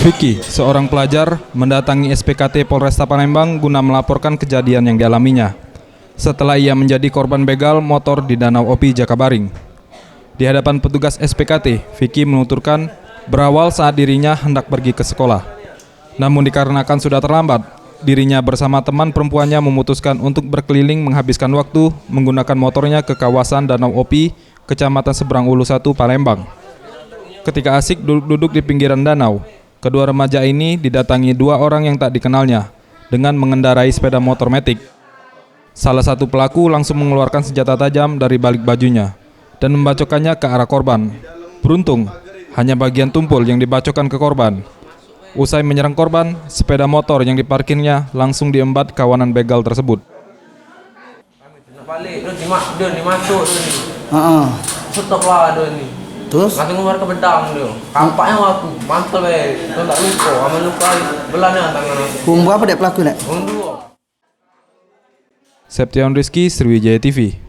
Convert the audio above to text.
Vicky, seorang pelajar, mendatangi SPKT Polresta Palembang guna melaporkan kejadian yang dialaminya setelah ia menjadi korban begal motor di Danau Opi, Jakabaring. Di hadapan petugas SPKT, Vicky menuturkan berawal saat dirinya hendak pergi ke sekolah. Namun dikarenakan sudah terlambat, dirinya bersama teman perempuannya memutuskan untuk berkeliling menghabiskan waktu menggunakan motornya ke kawasan Danau Opi, Kecamatan Seberang Ulu 1, Palembang. Ketika asik duduk-duduk di pinggiran danau, kedua remaja ini didatangi dua orang yang tak dikenalnya dengan mengendarai sepeda motor matic. Salah satu pelaku langsung mengeluarkan senjata tajam dari balik bajunya dan membacokkannya ke arah korban. Beruntung, hanya bagian tumpul yang dibacokkan ke korban. Usai menyerang korban, sepeda motor yang diparkirnya langsung diembat kawanan begal tersebut. Balik, dia masuk dia. Stoplah dia ni. Terus? Langsung keluar ke bedang dia. Kampaknya waktu, mantul Tuh tak lupa, amal luka belahnya tangan aku. Umur berapa dek pelaku nek? Umur 2. Septian Rizky, Sriwijaya TV.